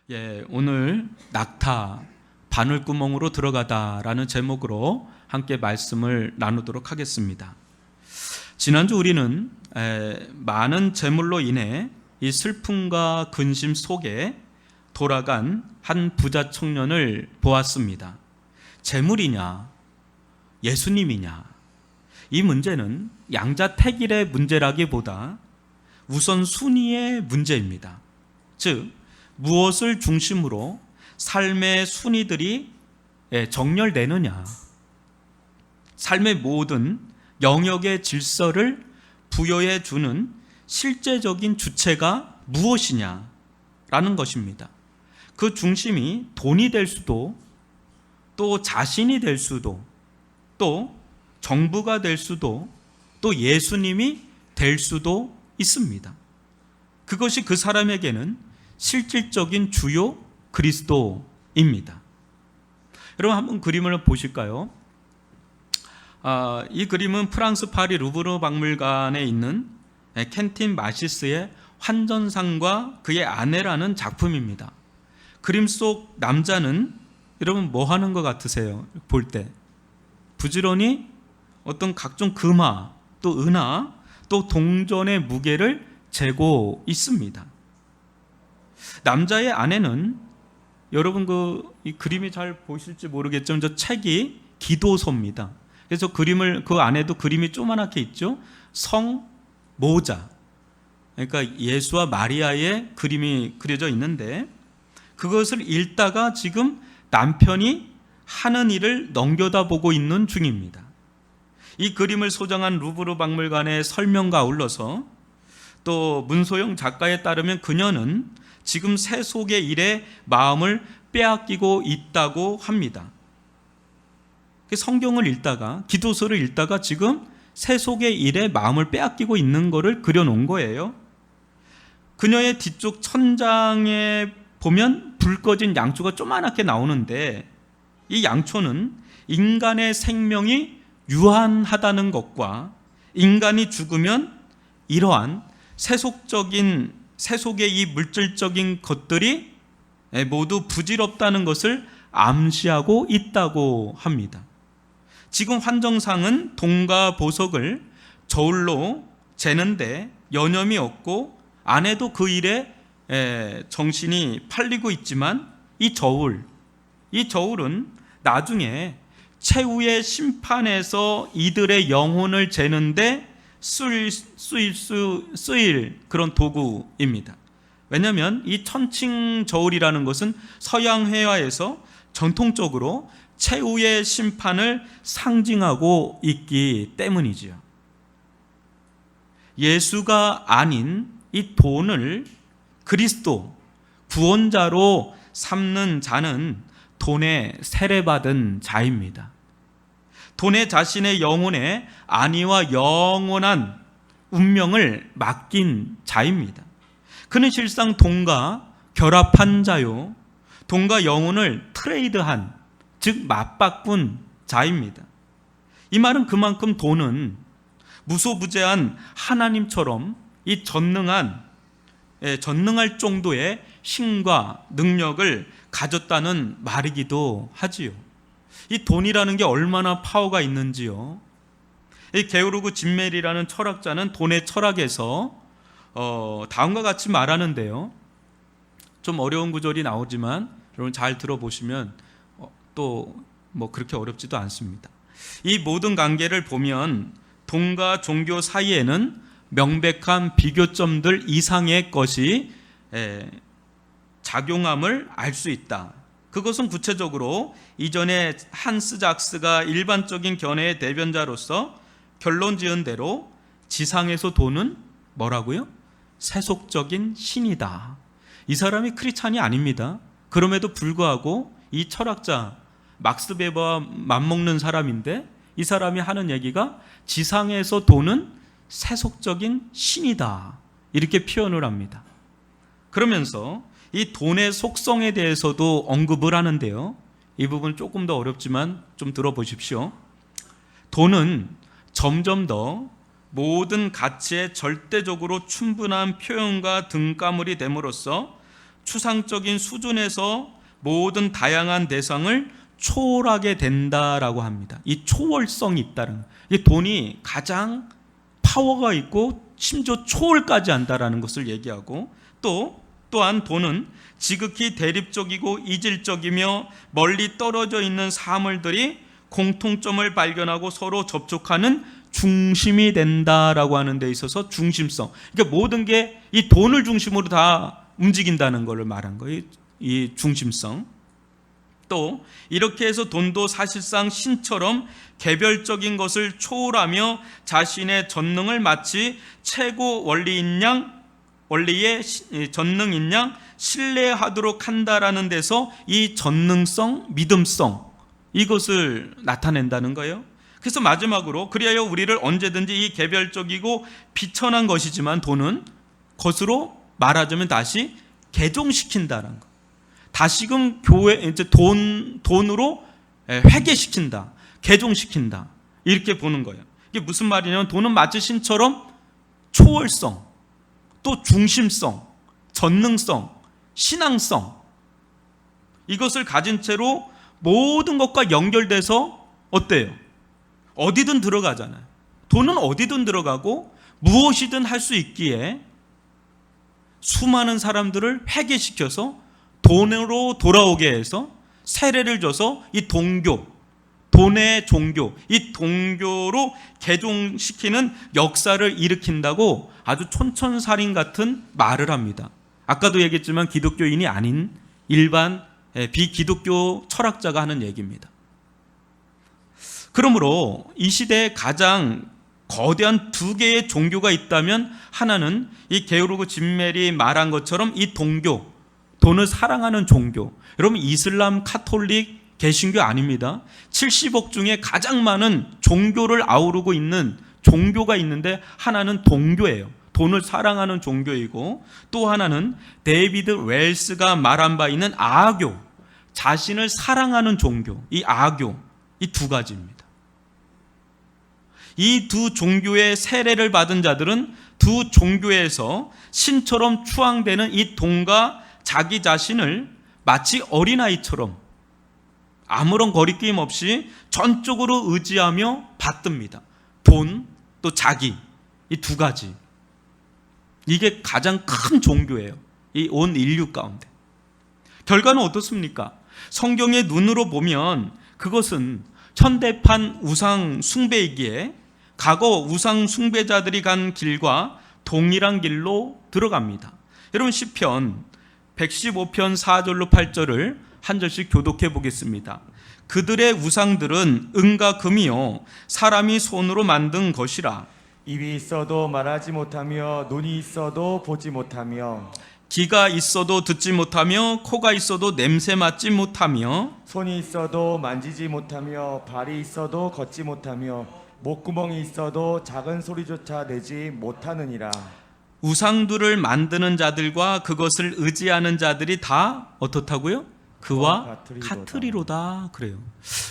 오늘 낙타 바늘구멍으로 들어가다라는 제목으로 함께 말씀을 나누도록 하겠습니다. 지난주 우리는 많은 재물로 인해 이 슬픔과 근심 속에 돌아간 한 부자 청년을 보았습니다. 재물이냐 예수님이냐, 이 문제는 양자택일의 문제라기보다 우선순위의 문제입니다. 즉 무엇을 중심으로 삶의 순위들이 정렬되느냐, 삶의 모든 영역의 질서를 부여해 주는 실제적인 주체가 무엇이냐라는 것입니다. 그 중심이 돈이 될 수도, 또 자신이 될 수도, 또 정부가 될 수도, 또 예수님이 될 수도 있습니다. 그것이 그 사람에게는 실질적인 주요 그리스도입니다. 여러분 한번 그림을 보실까요? 이 그림은 프랑스 파리 루브르 박물관에 있는 켄틴 마시스의 환전상과 그의 아내라는 작품입니다. 그림 속 남자는 여러분 뭐 하는 것 같으세요? 볼 때 부지런히 어떤 각종 금화, 또 은화, 또 동전의 무게를 재고 있습니다. 남자의 아내는 여러분 이 그림이 잘 보실지 모르겠지만 저 책이 기도서입니다. 그래서 그림을 그 안에도 그림이 조그맣게 있죠. 성 모자, 그러니까 예수와 마리아의 그림이 그려져 있는데 그것을 읽다가 지금 남편이 하는 일을 넘겨다보고 있는 중입니다. 이 그림을 소장한 루브르 박물관의 설명과 아울러서 또 문소영 작가에 따르면 그녀는 지금 세속의 일에 마음을 빼앗기고 있다고 합니다. 성경을 읽다가, 기도서를 읽다가 지금 세속의 일에 마음을 빼앗기고 있는 것을 그려놓은 거예요. 그녀의 뒤쪽 천장에 보면 불 꺼진 양초가 조그맣게 나오는데 이 양초는 인간의 생명이 유한하다는 것과 인간이 죽으면 이러한 세속의 이 물질적인 것들이 모두 부질없다는 것을 암시하고 있다고 합니다. 지금 환정상은 돈과 보석을 저울로 재는데 여념이 없고 아내도 그 일에 정신이 팔리고 있지만 이 저울은 나중에 최후의 심판에서 이들의 영혼을 재는데 쓰일 그런 도구입니다. 왜냐하면 이 천칭 저울이라는 것은 서양 회화에서 전통적으로 최후의 심판을 상징하고 있기 때문이지요. 예수가 아닌 이 돈을 그리스도, 구원자로 삼는 자는 돈에 세례받은 자입니다. 돈에 자신의 영혼의 안위와 영원한 운명을 맡긴 자입니다. 그는 실상 돈과 결합한 자요, 돈과 영혼을 트레이드한, 즉 맞바꾼 자입니다. 이 말은 그만큼 돈은 무소부재한 하나님처럼 이 전능할 정도의 힘과 능력을 가졌다는 말이기도 하지요. 이 돈이라는 게 얼마나 파워가 있는지요. 이 게오르그 진멜이라는 철학자는 돈의 철학에서 다음과 같이 말하는데요. 좀 어려운 구절이 나오지만 여러분 잘 들어보시면 또 뭐 그렇게 어렵지도 않습니다. 이 모든 관계를 보면 돈과 종교 사이에는 명백한 비교점들 이상의 것이 작용함을 알 수 있다. 그것은 구체적으로 이전에 한스 작스가 일반적인 견해의 대변자로서 결론 지은 대로 지상에서 돈은 뭐라고요? 세속적인 신이다. 이 사람이 크리스찬이 아닙니다. 그럼에도 불구하고 이 철학자 막스 베버와 맞먹는 사람인데 이 사람이 하는 얘기가 지상에서 돈은 세속적인 신이다. 이렇게 표현을 합니다. 그러면서 이 돈의 속성에 대해서도 언급을 하는데요. 이 부분 조금 더 어렵지만 좀 들어보십시오. 돈은 점점 더 모든 가치에 절대적으로 충분한 표현과 등가물이 됨으로써 추상적인 수준에서 모든 다양한 대상을 초월하게 된다라고 합니다. 이 초월성이 있다는 거예요. 이 돈이 가장 파워가 있고 심지어 초월까지 한다라는 것을 얘기하고, 또한 돈은 지극히 대립적이고 이질적이며 멀리 떨어져 있는 사물들이 공통점을 발견하고 서로 접촉하는 중심이 된다라고 하는 데 있어서 중심성, 그러니까 모든 게 이 돈을 중심으로 다 움직인다는 것을 말한 거예요. 이 중심성. 또 이렇게 해서 돈도 사실상 신처럼 개별적인 것을 초월하며 자신의 전능을 마치 최고 원리의 전능인 양 신뢰하도록 한다라는 데서 이 전능성, 믿음성, 이것을 나타낸다는 거예요. 그래서 마지막으로, 그리하여 우리를 언제든지 이 개별적이고 비천한 것이지만 돈은 것으로 말하자면 다시 개종시킨다는 거. 다시금 이제 돈으로 회개시킨다, 개종시킨다, 이렇게 보는 거예요. 이게 무슨 말이냐면, 돈은 마치 신처럼 초월성, 또 중심성, 전능성, 신앙성, 이것을 가진 채로 모든 것과 연결돼서 어때요? 어디든 들어가잖아요. 돈은 어디든 들어가고 무엇이든 할 수 있기에 수많은 사람들을 회개시켜서 돈으로 돌아오게 해서 세례를 줘서 이 동교, 돈의 종교, 이 동교로 개종시키는 역사를 일으킨다고 아주 촌철살인 같은 말을 합니다. 아까도 얘기했지만 기독교인이 아닌 일반 비기독교 철학자가 하는 얘기입니다. 그러므로 이 시대에 가장 거대한 두 개의 종교가 있다면, 하나는 이 게오르그 진멜이 말한 것처럼 이 동교, 돈을 사랑하는 종교. 여러분, 이슬람, 카톨릭, 개신교 아닙니다. 70억 중에 가장 많은 종교를 아우르고 있는 종교가 있는데, 하나는 동교예요. 돈을 사랑하는 종교이고, 또 하나는 데이비드 웰스가 말한 바 있는 아교, 자신을 사랑하는 종교, 이 아교, 이 두 가지입니다. 이 두 종교의 세례를 받은 자들은 두 종교에서 신처럼 추앙되는 이 돈과 자기 자신을 마치 어린아이처럼 아무런 거리낌 없이 전적으로 의지하며 받듭니다. 돈, 또 자기, 이 두 가지. 이게 가장 큰 종교예요. 이 온 인류 가운데. 결과는 어떻습니까? 성경의 눈으로 보면 그것은 현대판 우상 숭배이기에 과거 우상 숭배자들이 간 길과 동일한 길로 들어갑니다. 여러분, 시편 115편 4절로 8절을 한 절씩 교독해 보겠습니다. 그들의 우상들은 은과 금이요 사람이 손으로 만든 것이라. 입이 있어도 말하지 못하며 눈이 있어도 보지 못하며 귀가 있어도 듣지 못하며 코가 있어도 냄새 맡지 못하며 손이 있어도 만지지 못하며 발이 있어도 걷지 못하며 목구멍이 있어도 작은 소리조차 내지 못하느니라. 우상들을 만드는 자들과 그것을 의지하는 자들이 다 어떻다고요? 그와 같으리로다. 그래요.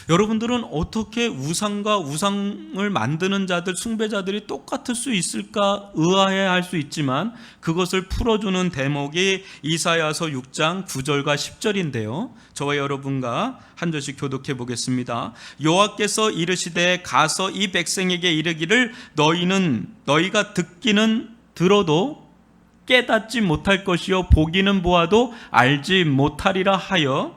여러분들은 어떻게 우상과 우상을 만드는 자들, 숭배자들이 똑같을 수 있을까 의아해할 수 있지만, 그것을 풀어주는 대목이 이사야서 6장 9절과 10절인데요. 저와 여러분과 한 절씩 교독해 보겠습니다. 여호와께서 이르시되 가서 이 백성에게 이르기를 너희가 듣기는 들어도 깨닫지 못할 것이요 보기는 보아도 알지 못하리라 하여,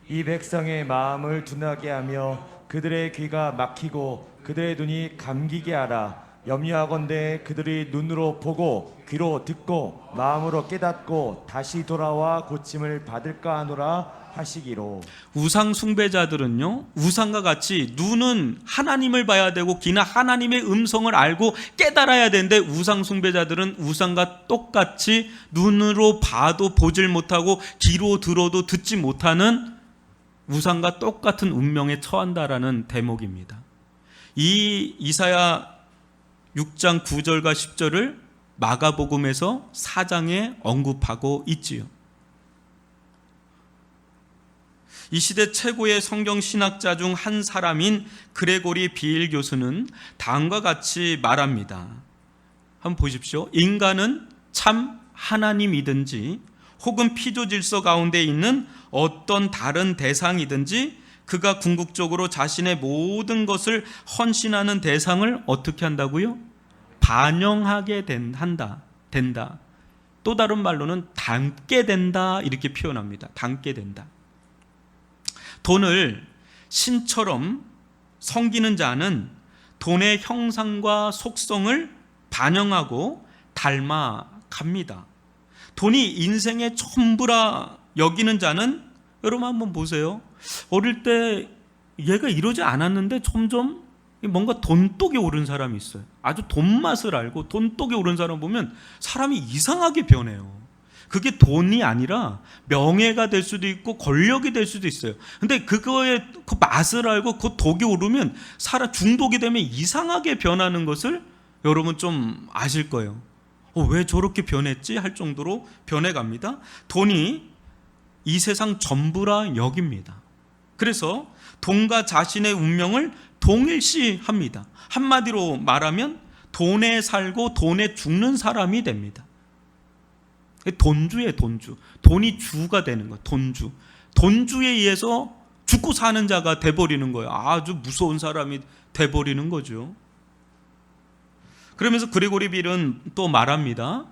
이 백성의 마음을 둔하게 하며 그들의 귀가 막히고 그들의 눈이 감기게 하라. 염려하건대 그들이 눈으로 보고 귀로 듣고 마음으로 깨닫고 다시 돌아와 고침을 받을까 하노라 하시기로. 우상 숭배자들은요, 우상과 같이 눈은 하나님을 봐야 되고 귀는 하나님의 음성을 알고 깨달아야 되는데, 우상 숭배자들은 우상과 똑같이 눈으로 봐도 보질 못하고 귀로 들어도 듣지 못하는 우상과 똑같은 운명에 처한다라는 대목입니다. 이 이사야 6장 9절과 10절을 마가복음에서 4장에 언급하고 있지요. 이 시대 최고의 성경 신학자 중 한 사람인 그레고리 비일 교수는 다음과 같이 말합니다. 한번 보십시오. 인간은 참 하나님이든지 혹은 피조 질서 가운데 있는 어떤 다른 대상이든지 그가 궁극적으로 자신의 모든 것을 헌신하는 대상을 어떻게 한다고요? 반영하게 된다. 또 다른 말로는 닮게 된다 이렇게 표현합니다. 닮게 된다. 돈을 신처럼 섬기는 자는 돈의 형상과 속성을 반영하고 닮아갑니다. 돈이 인생의 전부라 여기는 자는 여러분 한번 보세요. 어릴 때 얘가 이러지 않았는데 점점 뭔가 돈독이 오른 사람이 있어요. 아주 돈 맛을 알고 돈독이 오른 사람 보면 사람이 이상하게 변해요. 그게 돈이 아니라 명예가 될 수도 있고 권력이 될 수도 있어요. 근데 그거의 그 맛을 알고 그 독이 오르면 사람 중독이 되면 이상하게 변하는 것을 여러분 좀 아실 거예요. 왜 저렇게 변했지? 할 정도로 변해갑니다. 돈이 이 세상 전부라 여깁니다. 그래서 돈과 자신의 운명을 동일시합니다. 한마디로 말하면 돈에 살고 돈에 죽는 사람이 됩니다. 돈주예요, 돈주. 돈이 주가 되는 거예요, 돈주. 돈주에 의해서 죽고 사는 자가 돼버리는 거예요. 아주 무서운 사람이 돼버리는 거죠. 그러면서 그레고리 빌은 또 말합니다.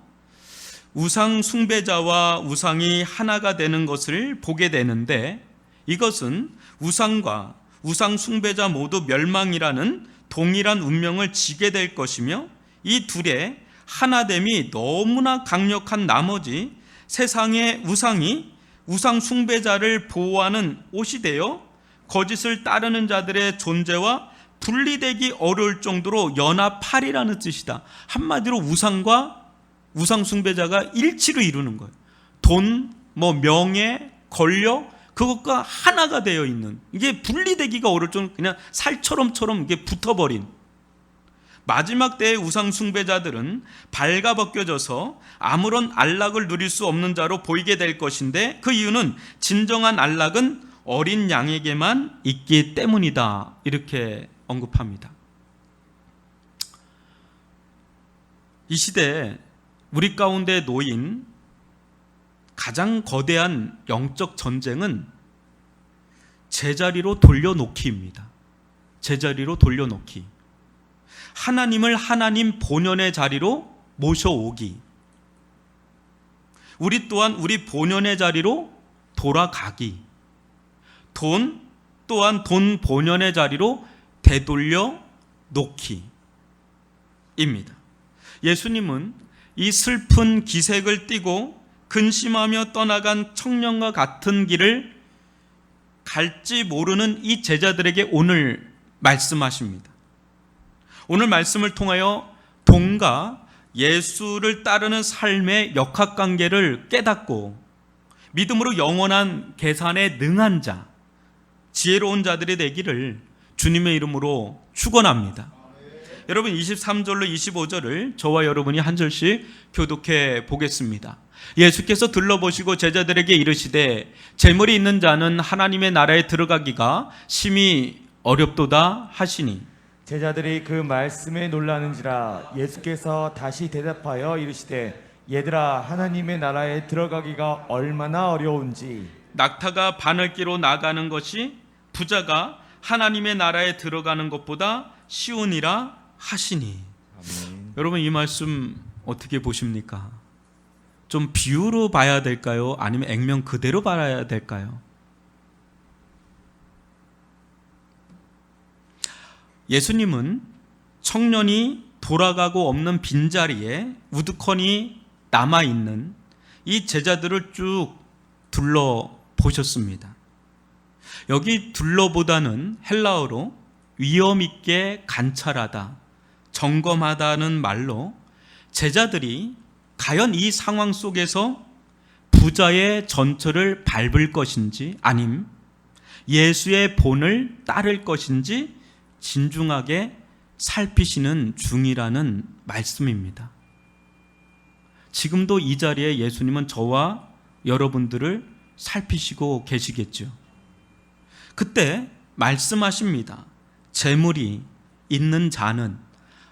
우상 숭배자와 우상이 하나가 되는 것을 보게 되는데 이것은 우상과 우상 숭배자 모두 멸망이라는 동일한 운명을 지게 될 것이며 이 둘의 하나됨이 너무나 강력한 나머지 세상의 우상이 우상 숭배자를 보호하는 옷이 되어 거짓을 따르는 자들의 존재와 분리되기 어려울 정도로 연합하리라는 뜻이다. 한마디로 우상과 우상 숭배자가 일치를 이루는 거예요. 돈, 명예, 권력 그것과 하나가 되어 있는, 이게 분리되기가 어려울 정도로 그냥 살처럼 이게 붙어버린 마지막 때의 우상 숭배자들은 발가벗겨져서 아무런 안락을 누릴 수 없는 자로 보이게 될 것인데 그 이유는 진정한 안락은 어린 양에게만 있기 때문이다. 이렇게 언급합니다. 이 시대에 우리 가운데 놓인 가장 거대한 영적 전쟁은 제자리로 돌려놓기입니다. 제자리로 돌려놓기. 하나님을 하나님 본연의 자리로 모셔오기. 우리 또한 우리 본연의 자리로 돌아가기. 돈 또한 돈 본연의 자리로 되돌려 놓기입니다. 예수님은 이 슬픈 기색을 띠고 근심하며 떠나간 청년과 같은 길을 갈지 모르는 이 제자들에게 오늘 말씀하십니다. 오늘 말씀을 통하여 돈과 예수를 따르는 삶의 역학관계를 깨닫고 믿음으로 영원한 계산에 능한 자, 지혜로운 자들이 되기를 주님의 이름으로 축원합니다. 여러분 23절로 25절을 저와 여러분이 한 절씩 교독해 보겠습니다. 예수께서 들러보시고 제자들에게 이르시되 재물이 있는 자는 하나님의 나라에 들어가기가 심히 어렵도다 하시니 제자들이 그 말씀에 놀라는지라 예수께서 다시 대답하여 이르시되 얘들아 하나님의 나라에 들어가기가 얼마나 어려운지 낙타가 바늘기로 나가는 것이 부자가 하나님의 나라에 들어가는 것보다 쉬우니라 하시니. 아멘. 여러분 이 말씀 어떻게 보십니까? 좀 비유로 봐야 될까요? 아니면 액면 그대로 봐야 될까요? 예수님은 청년이 돌아가고 없는 빈자리에 우두커니 남아있는 이 제자들을 쭉 둘러보셨습니다. 여기 둘러보다는 헬라어로 위엄있게 관찰하다, 점검하다는 말로 제자들이 과연 이 상황 속에서 부자의 전철을 밟을 것인지 아님 예수의 본을 따를 것인지 진중하게 살피시는 중이라는 말씀입니다. 지금도 이 자리에 예수님은 저와 여러분들을 살피시고 계시겠죠. 그때 말씀하십니다. 재물이 있는 자는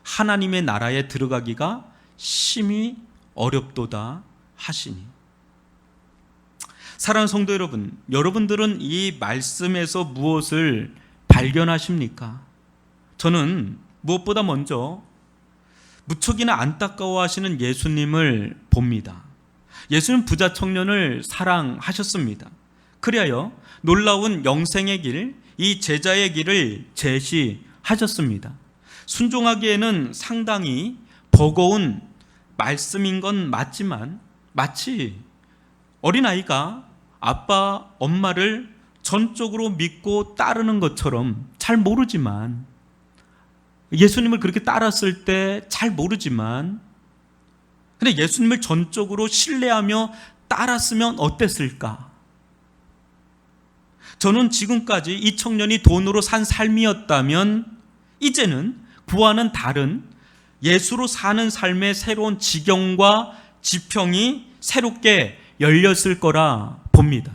하나님의 나라에 들어가기가 심히 어렵도다 하시니. 사랑하는 성도 여러분, 여러분들은 이 말씀에서 무엇을 발견하십니까? 저는 무엇보다 먼저 무척이나 안타까워하시는 예수님을 봅니다. 예수는 부자 청년을 사랑하셨습니다. 그리하여 놀라운 영생의 길, 이 제자의 길을 제시하셨습니다. 순종하기에는 상당히 버거운 말씀인 건 맞지만 마치 어린아이가 아빠, 엄마를 전적으로 믿고 따르는 것처럼 잘 모르지만, 예수님을 그렇게 따랐을 때 잘 모르지만, 근데 예수님을 전적으로 신뢰하며 따랐으면 어땠을까? 저는 지금까지 이 청년이 돈으로 산 삶이었다면 이제는 그와는 다른 예수로 사는 삶의 새로운 지경과 지평이 새롭게 열렸을 거라 봅니다.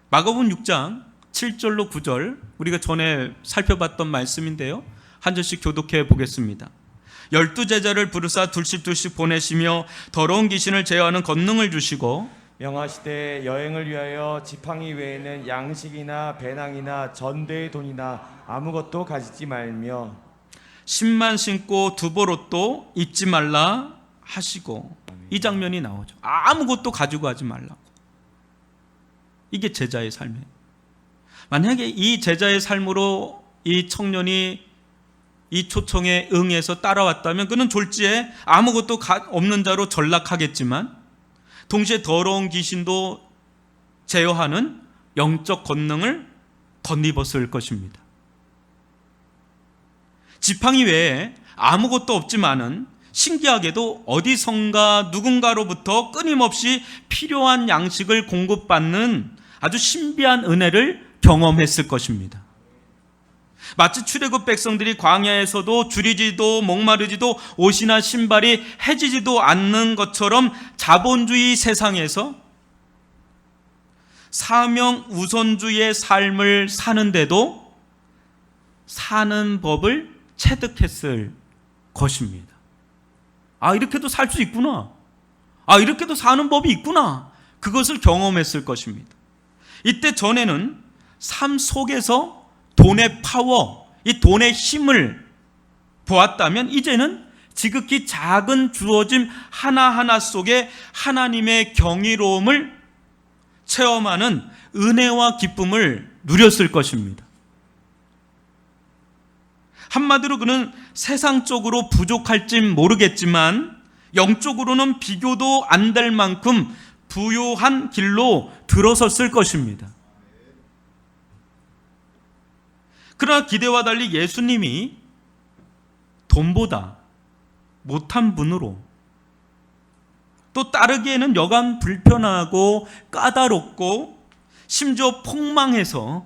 마가복음 6장 7절로 9절, 우리가 전에 살펴봤던 말씀인데요, 한 절씩 교독해 보겠습니다. 12제자를 부르사 둘씩 보내시며 더러운 귀신을 제어하는 권능을 주시고 명하시되 여행을 위하여 지팡이 외에는 양식이나 배낭이나 전대의 돈이나 아무것도 가지지 말며 신만 신고 두보롯도 입지 말라 하시고, 이 장면이 나오죠. 아무것도 가지고 가지 말라고. 이게 제자의 삶이에요. 만약에 이 제자의 삶으로 이 청년이 이 초청에 응해서 따라왔다면 그는 졸지에 아무것도 없는 자로 전락하겠지만, 동시에 더러운 귀신도 제어하는 영적 권능을 덧입었을 것입니다. 지팡이 외에 아무것도 없지만은 신기하게도 어디선가 누군가로부터 끊임없이 필요한 양식을 공급받는 아주 신비한 은혜를 경험했을 것입니다. 마치 출애굽 백성들이 광야에서도 줄이지도 목마르지도 옷이나 신발이 해지지도 않는 것처럼 자본주의 세상에서 사명 우선주의의 삶을 사는데도 사는 법을 체득했을 것입니다. 아, 이렇게도 살 수 있구나. 아, 이렇게도 사는 법이 있구나. 그것을 경험했을 것입니다. 이때 전에는 삶 속에서 돈의 파워, 이 돈의 힘을 보았다면 이제는 지극히 작은 주어짐 하나하나 속에 하나님의 경이로움을 체험하는 은혜와 기쁨을 누렸을 것입니다. 한마디로 그는 세상적으로 부족할진 모르겠지만 영적으로는 비교도 안 될 만큼 부요한 길로 들어섰을 것입니다. 그러나 기대와 달리 예수님이 돈보다 못한 분으로, 또 따르기에는 여간 불편하고 까다롭고 심지어 폭망해서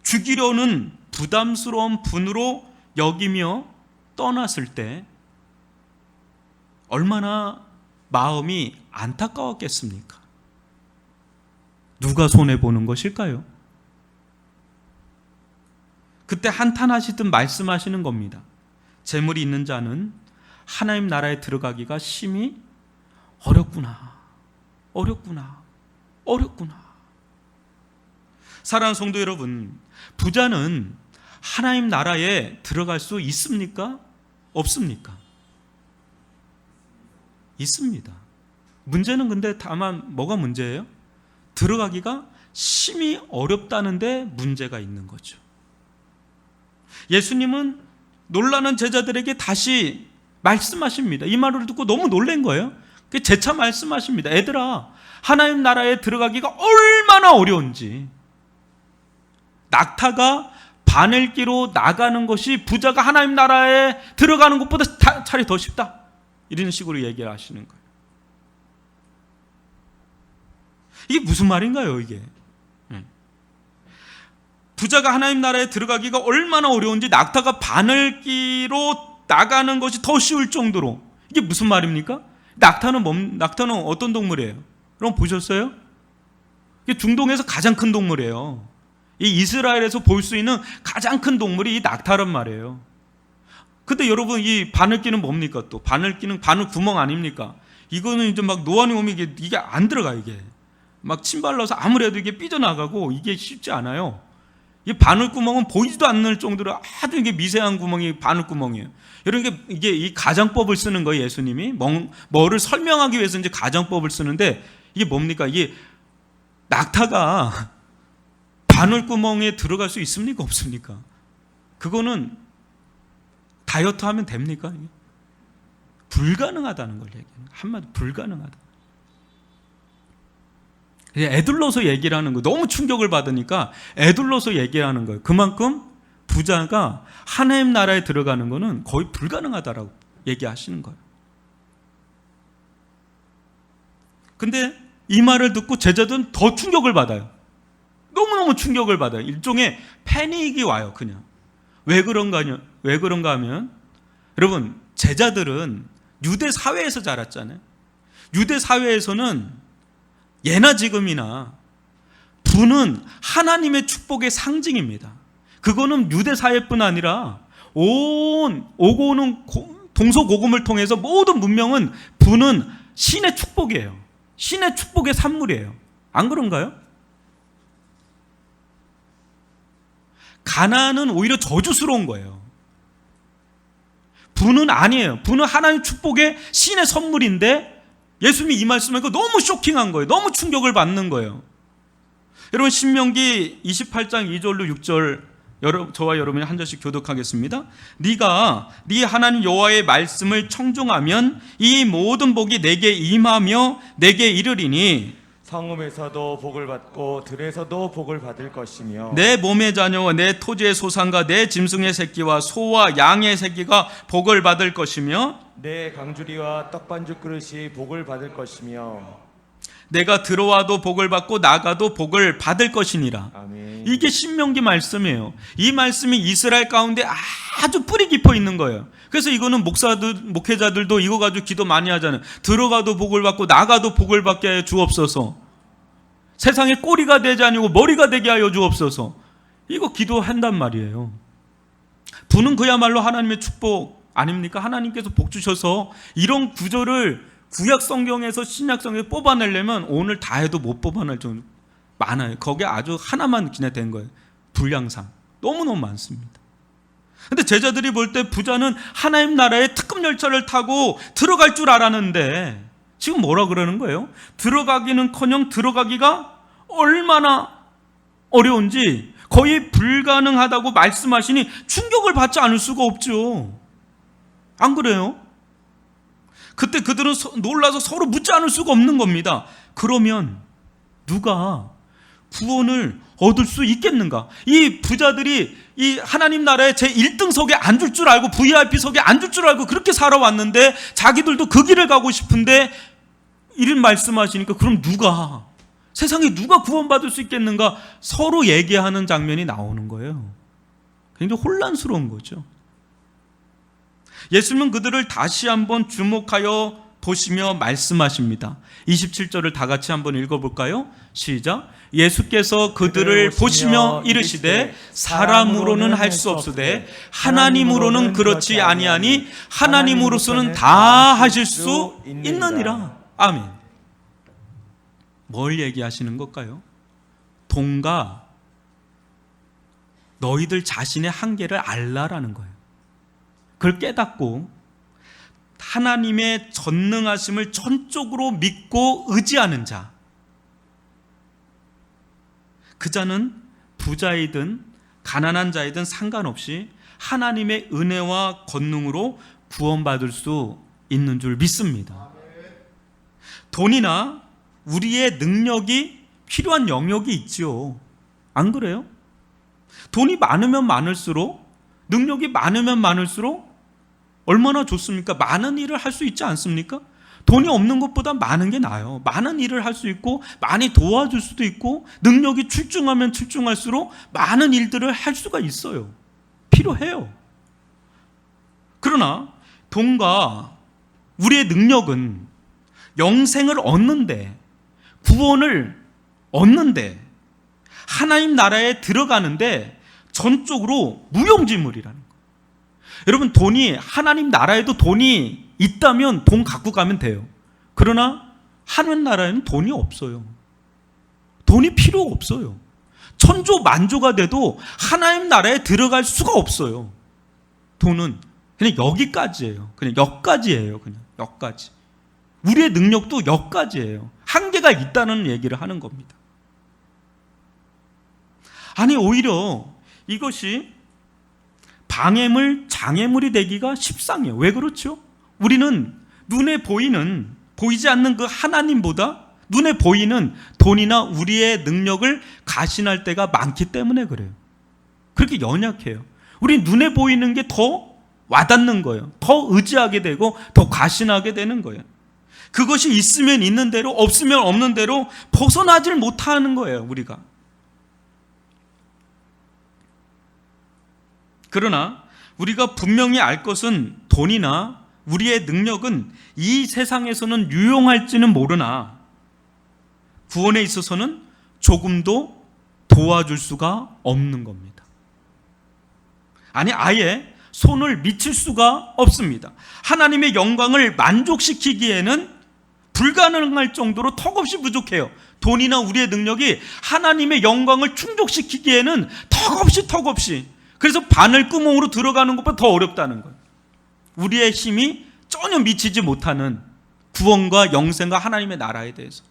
죽이려는 부담스러운 분으로 여기며 떠났을 때 얼마나 마음이 안타까웠겠습니까? 누가 손해보는 것일까요? 그때 한탄하시듯 말씀하시는 겁니다. 재물이 있는 자는 하나님 나라에 들어가기가 심히 어렵구나. 사랑하는 성도 여러분, 부자는 하나님 나라에 들어갈 수 있습니까? 없습니까? 있습니다. 문제는 근데 다만 뭐가 문제예요? 들어가기가 심히 어렵다는데 문제가 있는 거죠. 예수님은 놀라는 제자들에게 다시 말씀하십니다. 이 말을 듣고 너무 놀란 거예요. 재차 말씀하십니다. 애들아, 하나님 나라에 들어가기가 얼마나 어려운지, 낙타가 바늘기로 나가는 것이 부자가 하나님 나라에 들어가는 것보다 차라리 더 쉽다, 이런 식으로 얘기를 하시는 거예요. 이게 무슨 말인가요, 이게? 부자가 하나님 나라에 들어가기가 얼마나 어려운지 낙타가 바늘기로 나가는 것이 더 쉬울 정도로, 이게 무슨 말입니까? 낙타는 어떤 동물이에요? 여러분 보셨어요? 이게 중동에서 가장 큰 동물이에요. 이 이스라엘에서 볼 수 있는 가장 큰 동물이 이 낙타란 말이에요. 근데 여러분, 이 바늘기는 뭡니까? 또 바늘기는 바늘 구멍 아닙니까? 이거는 이제 막 노안이 오면 이게 안 들어가. 이게 막 침 발라서 아무래도 이게 삐져나가고 이게 쉽지 않아요. 이 바늘구멍은 보이지도 않을 정도로 아주 이게 미세한 구멍이 바늘구멍이에요. 여러분, 이게 이 가정법을 쓰는 거예요. 예수님이 뭐를 설명하기 위해서 이제 가정법을 쓰는데, 이게 뭡니까? 이게 낙타가 바늘구멍에 들어갈 수 있습니까? 없습니까? 그거는 다이어트 하면 됩니까? 불가능하다는 걸 얘기해요. 한마디 불가능하다. 애들러서 얘기를 하는 거예요. 너무 충격을 받으니까 애들러서 얘기를 하는 거예요. 그만큼 부자가 하나님 나라에 들어가는 거는 거의 불가능하다라고 얘기하시는 거예요. 근데 이 말을 듣고 제자들은 더 충격을 받아요. 너무너무 충격을 받아요. 일종의 패닉이 와요. 그냥. 왜 그런가 하면, 여러분, 제자들은 유대 사회에서 자랐잖아요. 유대 사회에서는 예나 지금이나 부는 하나님의 축복의 상징입니다. 그거는 유대 사회뿐 아니라 오고 오는 동서고금을 통해서 모든 문명은 부는 신의 축복이에요. 신의 축복의 산물이에요. 안 그런가요? 가난은 오히려 저주스러운 거예요. 부는 아니에요. 부는 하나님 축복의 신의 선물인데, 예수님이 이 말씀하니까 너무 쇼킹한 거예요. 너무 충격을 받는 거예요. 여러분, 신명기 28장 2절로 6절 저와 여러분이 한 절씩 교독하겠습니다. 네가 네 하나님 여호와의 말씀을 청종하면 이 모든 복이 내게 임하며 내게 이르리니 성읍에서도 복을 받고 들에서도 복을 받을 것이며 내 몸의 자녀와 내 토지의 소산과 내 짐승의 새끼와 소와 양의 새끼가 복을 받을 것이며 내 강주리와 떡반죽 그릇이 복을 받을 것이며 내가 들어와도 복을 받고 나가도 복을 받을 것이니라. 아멘. 이게 신명기 말씀이에요. 이 말씀이 이스라엘 가운데 아주 뿌리 깊어 있는 거예요. 그래서 이거는 목회자들도 이거 가지고 기도 많이 하잖아요. 들어가도 복을 받고 나가도 복을 받게 하여 주옵소서. 세상에 꼬리가 되지 아니고 머리가 되게 하여 주옵소서. 이거 기도한단 말이에요. 부는 그야말로 하나님의 축복 아닙니까? 하나님께서 복 주셔서 이런 구절을 구약 성경에서 신약 성경에 뽑아내려면 오늘 다 해도 못 뽑아낼 정도 많아요. 거기에 아주 하나만 그냥 된 거예요. 분량상 너무너무 많습니다. 근데 제자들이 볼 때 부자는 하나님 나라의 특급 열차를 타고 들어갈 줄 알았는데 지금 뭐라 그러는 거예요? 들어가기는커녕 들어가기가 얼마나 어려운지 거의 불가능하다고 말씀하시니 충격을 받지 않을 수가 없죠. 안 그래요? 그때 그들은 놀라서 서로 묻지 않을 수가 없는 겁니다. 그러면 누가 구원을 얻을 수 있겠는가? 이 부자들이 이 하나님 나라의 제1등석에 앉을 줄 알고 VIP석에 앉을 줄 알고 그렇게 살아왔는데 자기들도 그 길을 가고 싶은데 이런 말씀하시니까 그럼 누가 세상에 누가 구원받을 수 있겠는가? 서로 얘기하는 장면이 나오는 거예요. 굉장히 혼란스러운 거죠. 예수님은 그들을 다시 한번 주목하여 보시며 말씀하십니다. 27절을 다 같이 한번 읽어볼까요? 시작. 예수께서 그들을 보시며 이르시되 사람으로는 할 수 없으되 하나님으로는 그렇지 아니하니 하나님으로서는 다 하실 수 있느니라. 아멘. 뭘 얘기하시는 걸까요? 동가 너희들 자신의 한계를 알라라는 거예요. 그걸 깨닫고 하나님의 전능하심을 전적으로 믿고 의지하는 자, 그 자는 부자이든 가난한 자이든 상관없이 하나님의 은혜와 권능으로 구원받을 수 있는 줄 믿습니다. 돈이나 우리의 능력이 필요한 영역이 있죠. 안 그래요? 돈이 많으면 많을수록, 능력이 많으면 많을수록 얼마나 좋습니까? 많은 일을 할 수 있지 않습니까? 돈이 없는 것보다 많은 게 나아요. 많은 일을 할 수 있고 많이 도와줄 수도 있고 능력이 출중하면 출중할수록 많은 일들을 할 수가 있어요. 필요해요. 그러나 돈과 우리의 능력은 영생을 얻는데, 구원을 얻는데, 하나님 나라에 들어가는데 전적으로 무용지물이라는 거예요. 여러분, 돈이 하나님 나라에도 돈이 있다면 돈 갖고 가면 돼요. 그러나 하늘 나라에는 돈이 없어요. 돈이 필요 없어요. 천조 만조가 돼도 하나님 나라에 들어갈 수가 없어요. 돈은 그냥 여기까지예요. 그냥 여기까지예요. 그냥 여기까지. 우리의 능력도 여기까지예요. 한계가 있다는 얘기를 하는 겁니다. 아니, 오히려 이것이 방해물, 장애물이 되기가 십상이에요. 왜 그렇죠? 우리는 눈에 보이지 않는 그 하나님보다 눈에 보이는 돈이나 우리의 능력을 가신할 때가 많기 때문에 그래요. 그렇게 연약해요. 우리 눈에 보이는 게 더 와닿는 거예요. 더 의지하게 되고 더 가신하게 되는 거예요. 그것이 있으면 있는 대로, 없으면 없는 대로 벗어나질 못하는 거예요, 우리가. 그러나 우리가 분명히 알 것은 돈이나 우리의 능력은 이 세상에서는 유용할지는 모르나 구원에 있어서는 조금도 도와줄 수가 없는 겁니다. 아니, 아예 손을 미칠 수가 없습니다. 하나님의 영광을 만족시키기에는 불가능할 정도로 턱없이 부족해요. 돈이나 우리의 능력이 하나님의 영광을 충족시키기에는 턱없이. 그래서 바늘구멍으로 들어가는 것보다 더 어렵다는 거예요. 우리의 힘이 전혀 미치지 못하는 구원과 영생과 하나님의 나라에 대해서.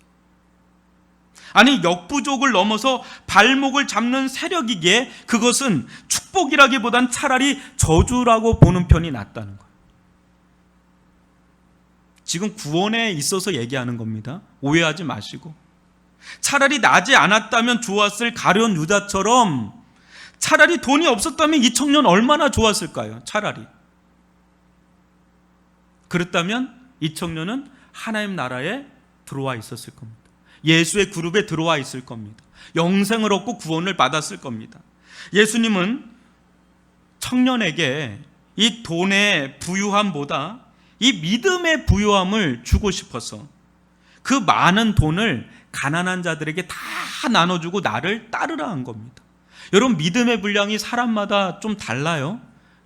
아니, 역부족을 넘어서 발목을 잡는 세력이기에 그것은 축복이라기보단 차라리 저주라고 보는 편이 낫다는 거예요. 지금 구원에 있어서 얘기하는 겁니다. 오해하지 마시고. 차라리 나지 않았다면 좋았을 가룟 유다처럼 차라리 돈이 없었다면 이 청년 얼마나 좋았을까요? 차라리. 그렇다면 이 청년은 하나님 나라에 들어와 있었을 겁니다. 예수의 그룹에 들어와 있을 겁니다. 영생을 얻고 구원을 받았을 겁니다. 예수님은 청년에게 이 돈의 부유함보다 이 믿음의 부유함을 주고 싶어서 그 많은 돈을 가난한 자들에게 다 나눠주고 나를 따르라 한 겁니다. 여러분, 믿음의 분량이 사람마다 좀 달라요.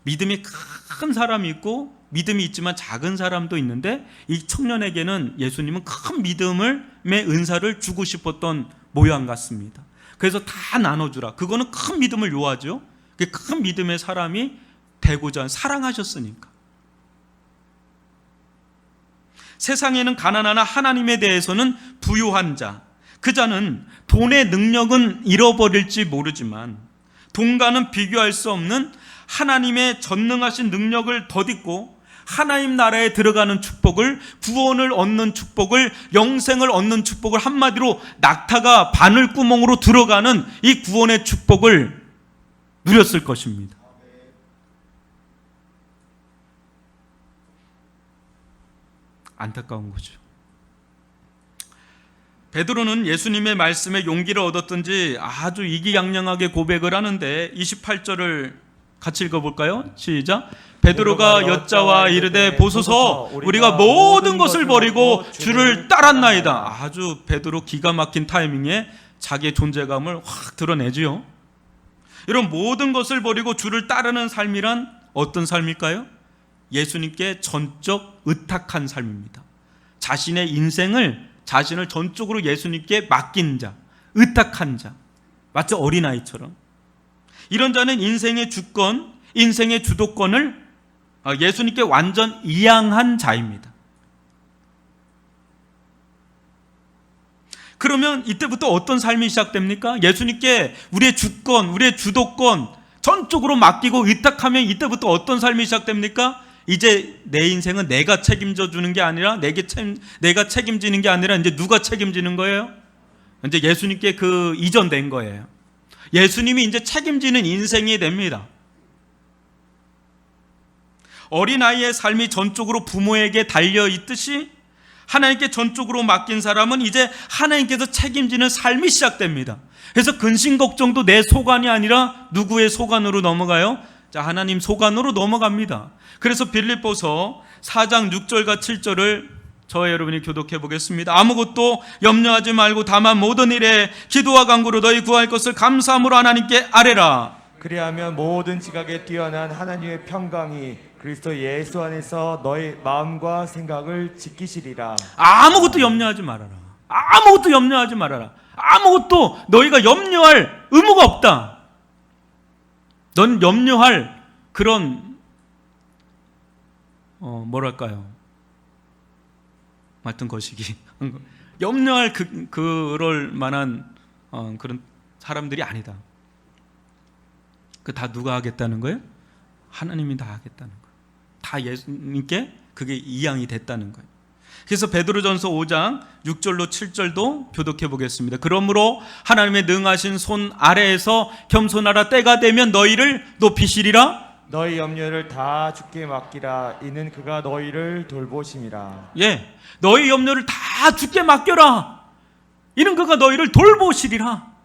믿음이 큰 사람이 있고 믿음이 있지만 작은 사람도 있는데 이 청년에게는 예수님은 큰 믿음의 은사를 주고 싶었던 모양 같습니다. 그래서 다 나눠주라. 그거는 큰 믿음을 요하죠. 큰 믿음의 사람이 되고자 사랑하셨으니까. 세상에는 가난하나 하나님에 대해서는 부유한 자, 그 자는 돈의 능력은 잃어버릴지 모르지만 돈과는 비교할 수 없는 하나님의 전능하신 능력을 덧입고 하나님 나라에 들어가는 축복을, 구원을 얻는 축복을, 영생을 얻는 축복을, 한마디로 낙타가 바늘구멍으로 들어가는 이 구원의 축복을 누렸을 것입니다. 안타까운 거죠. 베드로는 예수님의 말씀에 용기를 얻었던지 아주 이기양양하게 고백을 하는데 28절을 같이 읽어볼까요? 시작. 베드로가 여짜와 이르되 보소서 우리가 모든 것을 버리고 주를 따랐나이다. 아주 베드로 기가 막힌 타이밍에 자기의 존재감을 확 드러내지요. 이런 모든 것을 버리고 주를 따르는 삶이란 어떤 삶일까요? 예수님께 전적 의탁한 삶입니다. 자신의 인생을, 자신을 전적으로 예수님께 맡긴 자, 의탁한 자, 마치 어린아이처럼. 이런 자는 인생의 주권, 인생의 주도권을 예수님께 완전 이양한 자입니다. 그러면 이때부터 어떤 삶이 시작됩니까? 예수님께 우리의 주권, 우리의 주도권 전적으로 맡기고 의탁하면 이때부터 어떤 삶이 시작됩니까? 이제 내 인생은 내가 책임져 주는 게 아니라 내가 책임지는 게 아니라 이제 누가 책임지는 거예요? 이제 예수님께 그 이전된 거예요. 예수님이 이제 책임지는 인생이 됩니다. 어린아이의 삶이 전적으로 부모에게 달려 있듯이 하나님께 전적으로 맡긴 사람은 이제 하나님께서 책임지는 삶이 시작됩니다. 그래서 근심 걱정도 내 소관이 아니라 누구의 소관으로 넘어가요? 자, 하나님 소관으로 넘어갑니다. 그래서 빌립보서 4장 6절과 7절을 저와 여러분이 교독해 보겠습니다. 아무것도 염려하지 말고 다만 모든 일에 기도와 간구로 너희 구할 것을 감사함으로 하나님께 아뢰라. 그리하면 모든 지각에 뛰어난 하나님의 평강이 그리스도 예수 안에서 너의 마음과 생각을 지키시리라. 아무것도 염려하지 말아라. 아무것도 염려하지 말아라. 아무것도 너희가 염려할 의무가 없다. 넌 염려할 그런 뭐랄까요? 하여튼 거시기 염려할 그럴 만한 그런 사람들이 아니다. 그 다 누가 하겠다는 거예요? 하나님이 다 하겠다는 거예요. 다 예수님께 그게 이양이 됐다는 거예요. 그래서 베드로전서 5장 6절로 7절도 교독해 보겠습니다. 그러므로 하나님의 능하신 손 아래에서 겸손하라. 때가 되면 너희를 높이시리라. 너희 염려를 다 주께 맡기라. 이는 그가 너희를 돌보심이라. 예, 너희 염려를 다 주께 맡겨라. 이는 그가 너희를 돌보시리라.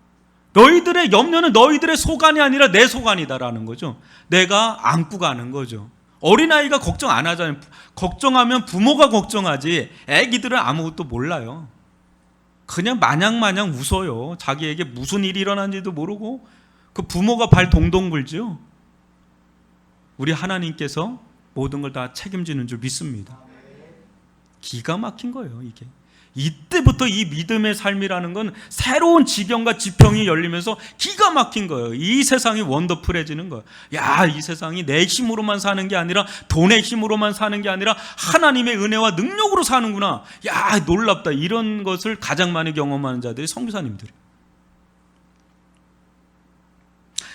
너희들의 염려는 너희들의 소관이 아니라 내 소관이다라는 거죠. 내가 안고 가는 거죠. 어린아이가 걱정 안 하잖아요. 걱정하면 부모가 걱정하지 애기들은 아무것도 몰라요. 그냥 마냥 웃어요. 자기에게 무슨 일이 일어난지도 모르고 그 부모가 발 동동 굴죠. 우리 하나님께서 모든 걸 다 책임지는 줄 믿습니다. 기가 막힌 거예요, 이게. 이때부터 이 믿음의 삶이라는 건 새로운 지경과 지평이 열리면서 기가 막힌 거예요. 이 세상이 원더풀해지는 거예요. 야, 이 세상이 내 힘으로만 사는 게 아니라 돈의 힘으로만 사는 게 아니라 하나님의 은혜와 능력으로 사는구나. 야, 놀랍다. 이런 것을 가장 많이 경험하는 자들이 선교사님들이에요.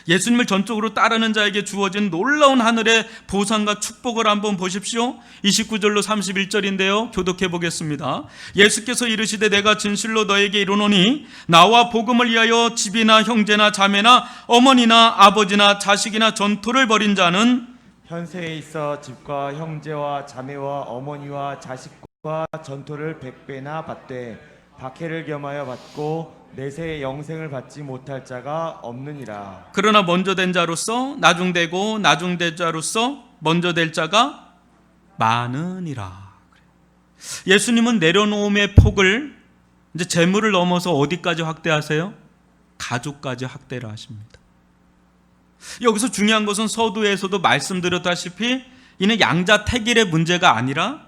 예수님을 전적으로 따르는 자에게 주어진 놀라운 하늘의 보상과 축복을 한번 보십시오. 29절로 31절인데요. 교독해 보겠습니다. 예수께서 이르시되 내가 진실로 너에게 이르노니 나와 복음을 위하여 집이나 형제나 자매나 어머니나 아버지나 자식이나 전토를 벌인 자는 현세에 있어 집과 형제와 자매와 어머니와 자식과 전토를 100배나 받되 박해를 겸하여 받고 내세의 영생을 받지 못할 자가 없느니라. 그러나 먼저 된 자로서 나중되고 나중된 자로서 먼저 될 자가 많으니라. 예수님은 내려놓음의 폭을 이제 재물을 넘어서 어디까지 확대하세요? 가족까지 확대를 하십니다. 여기서 중요한 것은 서두에서도 말씀드렸다시피 이는 양자택일의 문제가 아니라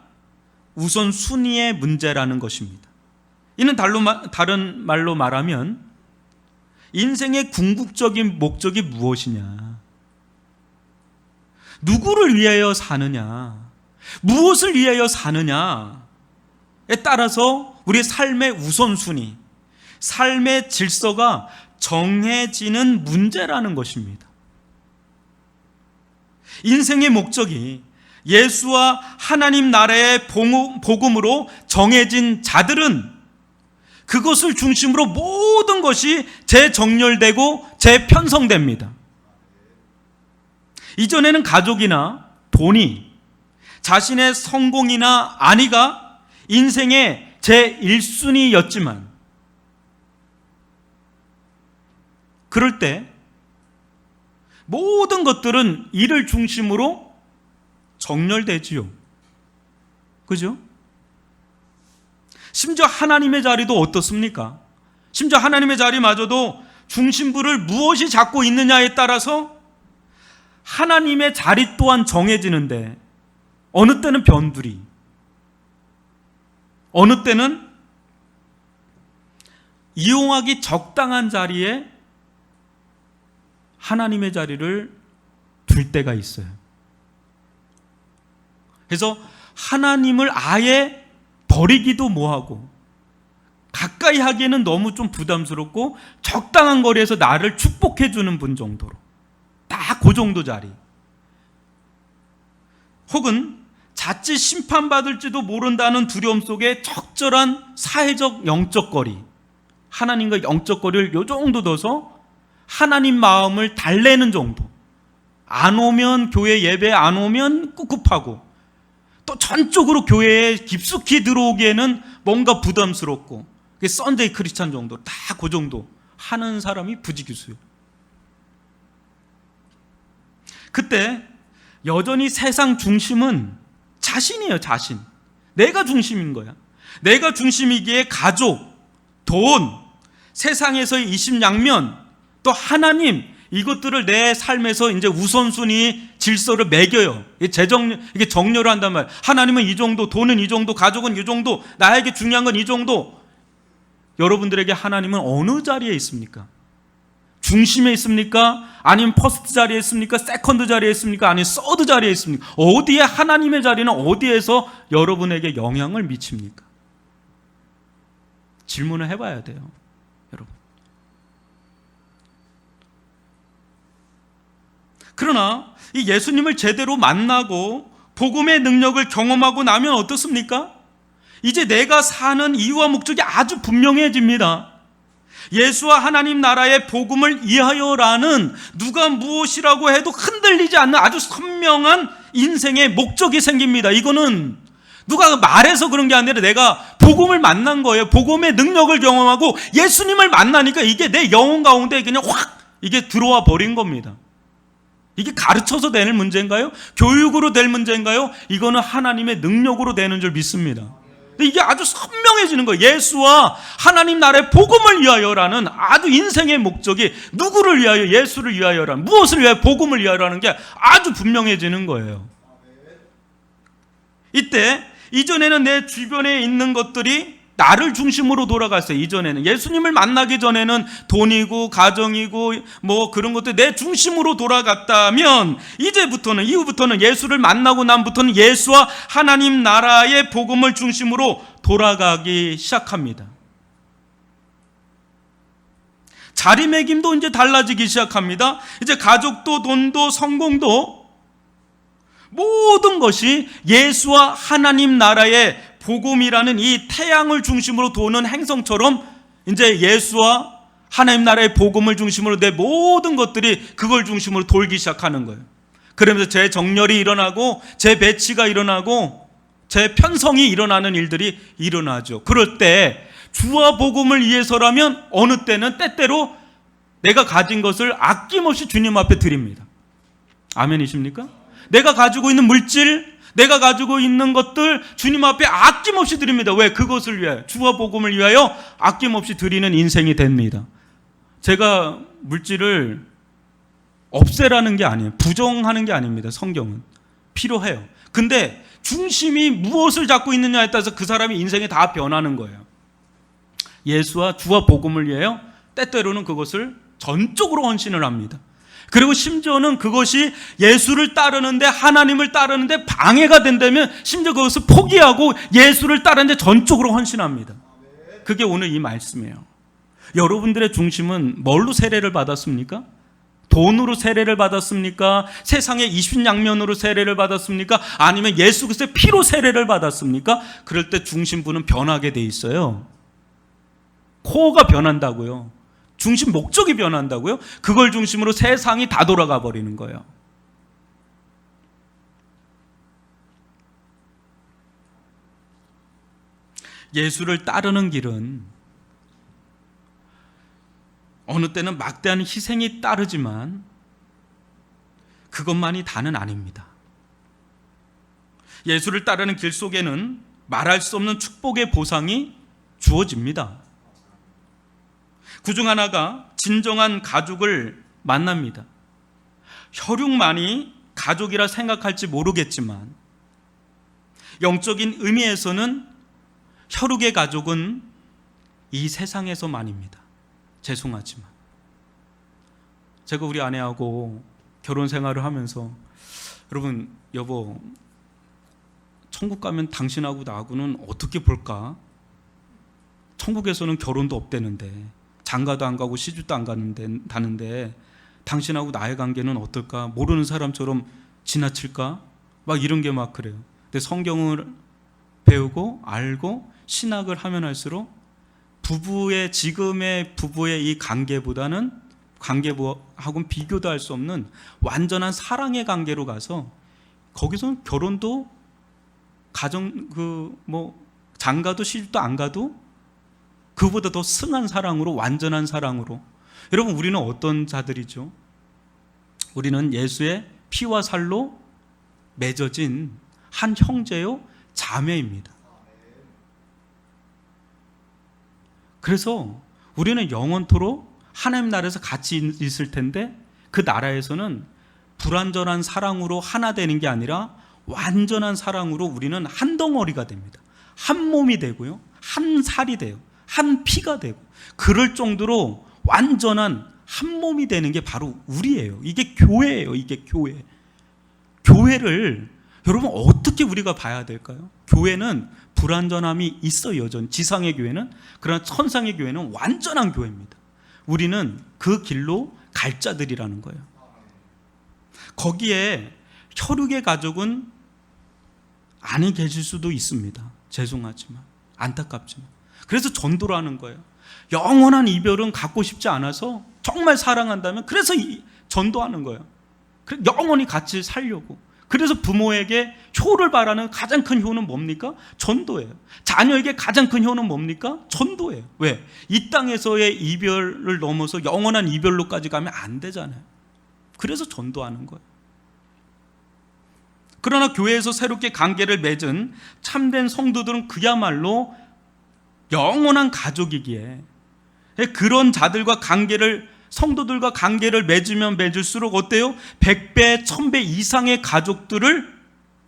우선 순위의 문제라는 것입니다. 이는 다른 말로 말하면 인생의 궁극적인 목적이 무엇이냐, 누구를 위하여 사느냐, 무엇을 위하여 사느냐에 따라서 우리의 삶의 우선순위, 삶의 질서가 정해지는 문제라는 것입니다. 인생의 목적이 예수와 하나님 나라의 복음으로 정해진 자들은 그것을 중심으로 모든 것이 재정렬되고 재편성됩니다. 이전에는 가족이나 돈이, 자신의 성공이나 안위가 인생의 제1순위였지만 그럴 때 모든 것들은 이를 중심으로 정렬되지요. 그죠? 심지어 하나님의 자리도 어떻습니까? 심지어 하나님의 자리마저도 중심부를 무엇이 잡고 있느냐에 따라서 하나님의 자리 또한 정해지는데 어느 때는 변두리, 어느 때는 이용하기 적당한 자리에 하나님의 자리를 둘 때가 있어요. 그래서 하나님을 아예 버리기도 뭐하고 가까이 하기에는 너무 좀 부담스럽고 적당한 거리에서 나를 축복해 주는 분 정도로 딱 그 정도 자리, 혹은 자칫 심판받을지도 모른다는 두려움 속에 적절한 사회적 영적 거리, 하나님과 영적 거리를 요 정도 둬서 하나님 마음을 달래는 정도, 안 오면 교회 예배 안 오면 꿉꿉하고 또 전적으로 교회에 깊숙이 들어오기에는 뭔가 부담스럽고 썬데이 크리스찬 정도, 다 그 정도 하는 사람이 부지기수예요. 그때 여전히 세상 중심은 자신이에요. 자신. 내가 중심인 거야. 내가 중심이기에 가족, 돈, 세상에서의 이심양면, 또 하나님, 이것들을 내 삶에서 이제 우선순위 질서를 매겨요. 이게 정렬을 한단 말이에요. 하나님은 이 정도, 돈은 이 정도, 가족은 이 정도, 나에게 중요한 건 이 정도. 여러분들에게 하나님은 어느 자리에 있습니까? 중심에 있습니까? 아니면 퍼스트 자리에 있습니까? 세컨드 자리에 있습니까? 아니면 서드 자리에 있습니까? 어디에 하나님의 자리는 어디에서 여러분에게 영향을 미칩니까? 질문을 해봐야 돼요, 여러분. 그러나 이 예수님을 제대로 만나고 복음의 능력을 경험하고 나면 어떻습니까? 이제 내가 사는 이유와 목적이 아주 분명해집니다. 예수와 하나님 나라의 복음을 위하여라는 누가 무엇이라고 해도 흔들리지 않는 아주 선명한 인생의 목적이 생깁니다. 이거는 누가 말해서 그런 게 아니라 내가 복음을 만난 거예요. 복음의 능력을 경험하고 예수님을 만나니까 이게 내 영혼 가운데 그냥 확 이게 들어와 버린 겁니다. 이게 가르쳐서 되는 문제인가요? 교육으로 될 문제인가요? 이거는 하나님의 능력으로 되는 줄 믿습니다. 근데 이게 아주 선명해지는 거예요. 예수와 하나님 나라의 복음을 위하여라는 아주 인생의 목적이 누구를 위하여? 예수를 위하여라는, 무엇을 위하여? 복음을 위하여라는 게 아주 분명해지는 거예요. 이때 이전에는 내 주변에 있는 것들이 나를 중심으로 돌아갔어요. 이전에는 예수님을 만나기 전에는 돈이고 가정이고 뭐 그런 것들 내 중심으로 돌아갔다면 이후부터는 예수를 만나고 난부터는 예수와 하나님 나라의 복음을 중심으로 돌아가기 시작합니다. 자리매김도 이제 달라지기 시작합니다. 이제 가족도 돈도 성공도 모든 것이 예수와 하나님 나라의 복음이라는 이 태양을 중심으로 도는 행성처럼 이제 예수와 하나님 나라의 복음을 중심으로 내 모든 것들이 그걸 중심으로 돌기 시작하는 거예요. 그러면서 제 정렬이 일어나고 제 배치가 일어나고 제 편성이 일어나는 일들이 일어나죠. 그럴 때 주와 복음을 위해서라면 어느 때는 때때로 내가 가진 것을 아낌없이 주님 앞에 드립니다. 아멘이십니까? 내가 가지고 있는 물질, 내가 가지고 있는 것들 주님 앞에 아낌없이 드립니다. 왜? 그것을 위하여, 주와 복음을 위하여 아낌없이 드리는 인생이 됩니다. 제가 물질을 없애라는 게 아니에요. 부정하는 게 아닙니다. 성경은 필요해요. 근데 중심이 무엇을 잡고 있느냐에 따라서 그 사람의 인생이 다 변하는 거예요. 예수와 주와 복음을 위하여 때때로는 그것을 전적으로 헌신을 합니다. 그리고 심지어는 그것이 예수를 따르는데, 하나님을 따르는데 방해가 된다면 심지어 그것을 포기하고 예수를 따르는데 전적으로 헌신합니다. 그게 오늘 이 말씀이에요. 여러분들의 중심은 뭘로 세례를 받았습니까? 돈으로 세례를 받았습니까? 세상의 이순양면으로 세례를 받았습니까? 아니면 예수 그리스도의 피로 세례를 받았습니까? 그럴 때 중심부는 변하게 돼 있어요. 코어가 변한다고요. 중심 목적이 변한다고요? 그걸 중심으로 세상이 다 돌아가 버리는 거예요. 예수를 따르는 길은 어느 때는 막대한 희생이 따르지만 그것만이 다는 아닙니다. 예수를 따르는 길 속에는 말할 수 없는 축복의 보상이 주어집니다. 그중 하나가 진정한 가족을 만납니다. 혈육만이 가족이라 생각할지 모르겠지만 영적인 의미에서는 혈육의 가족은 이 세상에서만입니다. 죄송하지만 제가 우리 아내하고 결혼 생활을 하면서 여러분, 여보, 천국 가면 당신하고 나하고는 어떻게 볼까? 천국에서는 결혼도 없대는데, 장가도 안 가고 시집도 안 가는데 당신하고 나의 관계는 어떨까? 모르는 사람처럼 지나칠까? 막 이런 게 막 그래요. 근데 성경을 배우고 알고 신학을 하면 할수록 지금의 부부의 이 관계보다는, 관계하고는 비교도 할 수 없는 완전한 사랑의 관계로 가서 거기서는 결혼도 장가도 시집도 안 가도 그보다 더 승한 사랑으로, 완전한 사랑으로. 여러분, 우리는 어떤 자들이죠? 우리는 예수의 피와 살로 맺어진 한 형제요 자매입니다. 그래서 우리는 영원토록 하나님 나라에서 같이 있을 텐데 그 나라에서는 불완전한 사랑으로 하나 되는 게 아니라 완전한 사랑으로 우리는 한 덩어리가 됩니다. 한 몸이 되고요, 한 살이 돼요, 한 피가 되고, 그럴 정도로 완전한 한 몸이 되는 게 바로 우리예요. 이게 교회예요. 이게 교회. 교회를 여러분 어떻게 우리가 봐야 될까요? 교회는 불완전함이 있어요, 여전히. 지상의 교회는. 그러나 천상의 교회는 완전한 교회입니다. 우리는 그 길로 갈 자들이라는 거예요. 거기에 혈육의 가족은 아니 계실 수도 있습니다. 죄송하지만, 안타깝지만. 그래서 전도를 하는 거예요. 영원한 이별은 갖고 싶지 않아서 정말 사랑한다면 그래서 전도하는 거예요. 영원히 같이 살려고. 그래서 부모에게 효를 바라는 가장 큰 효는 뭡니까? 전도예요. 자녀에게 가장 큰 효는 뭡니까? 전도예요. 왜? 이 땅에서의 이별을 넘어서 영원한 이별로까지 가면 안 되잖아요. 그래서 전도하는 거예요. 그러나 교회에서 새롭게 관계를 맺은 참된 성도들은 그야말로 영원한 가족이기에 그런 자들과 성도들과 관계를 맺으면 맺을수록 어때요? 100배, 1000배 이상의 가족들을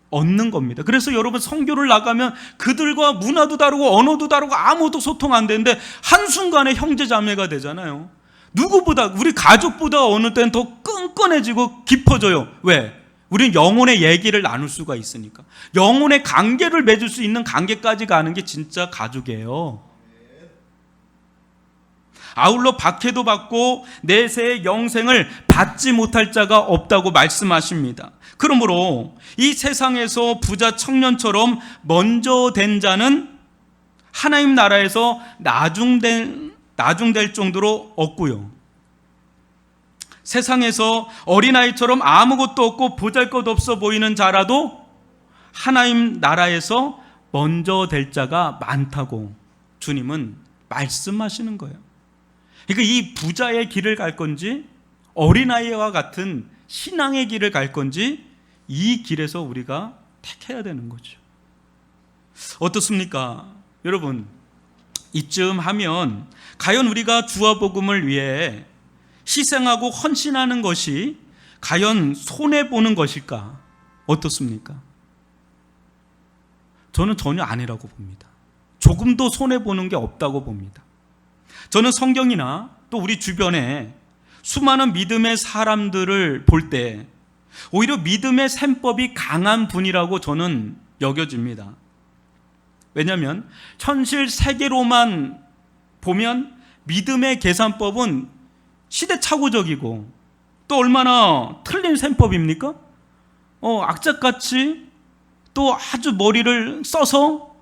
얻는 겁니다. 그래서 여러분 선교를 나가면 그들과 문화도 다르고 언어도 다르고 아무도 소통 안 되는데 한순간에 형제자매가 되잖아요. 누구보다, 우리 가족보다 어느 때는 더 끈끈해지고 깊어져요. 왜? 우리는 영혼의 얘기를 나눌 수가 있으니까. 영혼의 관계를 맺을 수 있는 관계까지 가는 게 진짜 가족이에요. 아울러 박해도 받고 내세의 영생을 받지 못할 자가 없다고 말씀하십니다. 그러므로 이 세상에서 부자 청년처럼 먼저 된 자는 하나님 나라에서 나중될 정도로 없고요, 세상에서 어린아이처럼 아무것도 없고 보잘것없어 보이는 자라도 하나님 나라에서 먼저 될 자가 많다고 주님은 말씀하시는 거예요. 그러니까 이 부자의 길을 갈 건지 어린아이와 같은 신앙의 길을 갈 건지 이 길에서 우리가 택해야 되는 거죠. 어떻습니까? 여러분, 이쯤 하면 과연 우리가 주와 복음을 위해 희생하고 헌신하는 것이 과연 손해보는 것일까? 어떻습니까? 저는 전혀 아니라고 봅니다. 조금도 손해보는 게 없다고 봅니다. 저는 성경이나 또 우리 주변에 수많은 믿음의 사람들을 볼 때 오히려 믿음의 셈법이 강한 분이라고 저는 여겨집니다. 왜냐하면 현실 세계로만 보면 믿음의 계산법은 시대착오적이고 또 얼마나 틀린 셈법입니까? 악착같이 또 아주 머리를 써서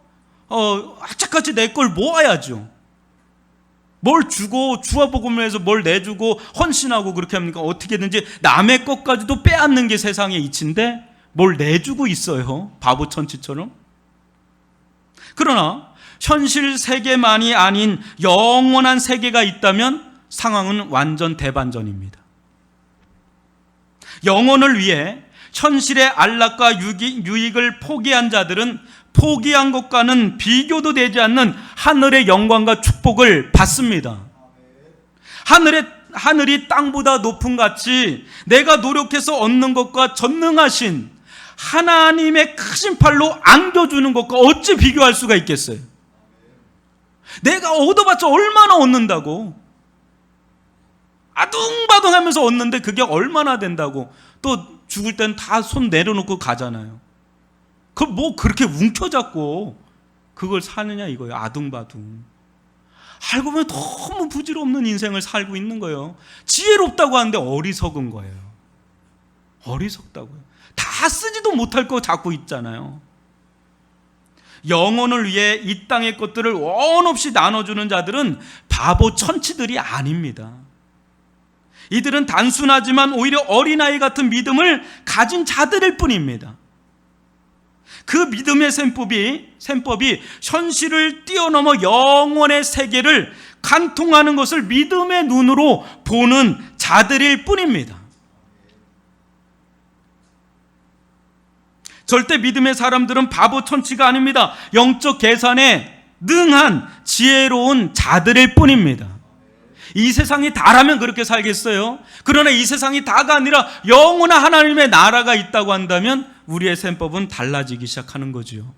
악착같이 내 걸 모아야죠. 뭘 주고 주와 복음을 해서 뭘 내주고 헌신하고 그렇게 합니까? 어떻게든지 남의 것까지도 빼앗는 게 세상의 이치인데 뭘 내주고 있어요, 바보 천치처럼. 그러나 현실 세계만이 아닌 영원한 세계가 있다면 상황은 완전 대반전입니다. 영혼을 위해 현실의 안락과 유익을 포기한 자들은 포기한 것과는 비교도 되지 않는 하늘의 영광과 축복을 받습니다. 하늘이 땅보다 높은 같이 내가 노력해서 얻는 것과 전능하신 하나님의 크신 팔로 안겨주는 것과 어찌 비교할 수가 있겠어요? 내가 얻어봤자 얼마나 얻는다고? 아둥바둥하면서 얻는데 그게 얼마나 된다고? 또 죽을 땐 다 손 내려놓고 가잖아요. 뭐 그렇게 움켜잡고 그걸 사느냐 이거예요. 아둥바둥. 알고 보면 너무 부질없는 인생을 살고 있는 거예요. 지혜롭다고 하는데 어리석은 거예요. 어리석다고요. 다 쓰지도 못할 거 잡고 있잖아요. 영혼을 위해 이 땅의 것들을 원 없이 나눠주는 자들은 바보 천치들이 아닙니다. 이들은 단순하지만 오히려 어린아이 같은 믿음을 가진 자들일 뿐입니다. 그 믿음의 셈법이 현실을 뛰어넘어 영원의 세계를 관통하는 것을 믿음의 눈으로 보는 자들일 뿐입니다. 절대 믿음의 사람들은 바보 천치가 아닙니다. 영적 계산에 능한 지혜로운 자들일 뿐입니다. 이 세상이 다라면 그렇게 살겠어요? 그러나 이 세상이 다가 아니라 영원한 하나님의 나라가 있다고 한다면 우리의 셈법은 달라지기 시작하는 거지요.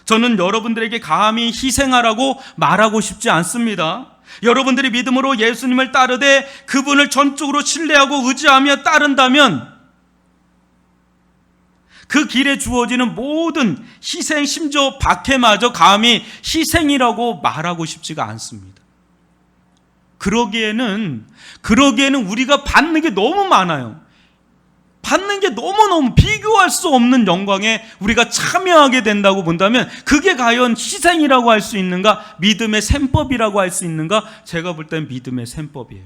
저는 여러분들에게 감히 희생하라고 말하고 싶지 않습니다. 여러분들이 믿음으로 예수님을 따르되 그분을 전적으로 신뢰하고 의지하며 따른다면 그 길에 주어지는 모든 희생, 심지어 박해마저 감히 희생이라고 말하고 싶지가 않습니다. 그러기에는 우리가 받는 게 너무 많아요. 받는 게 너무너무 비교할 수 없는 영광에 우리가 참여하게 된다고 본다면 그게 과연 희생이라고 할 수 있는가? 믿음의 셈법이라고 할 수 있는가? 제가 볼 땐 믿음의 셈법이에요.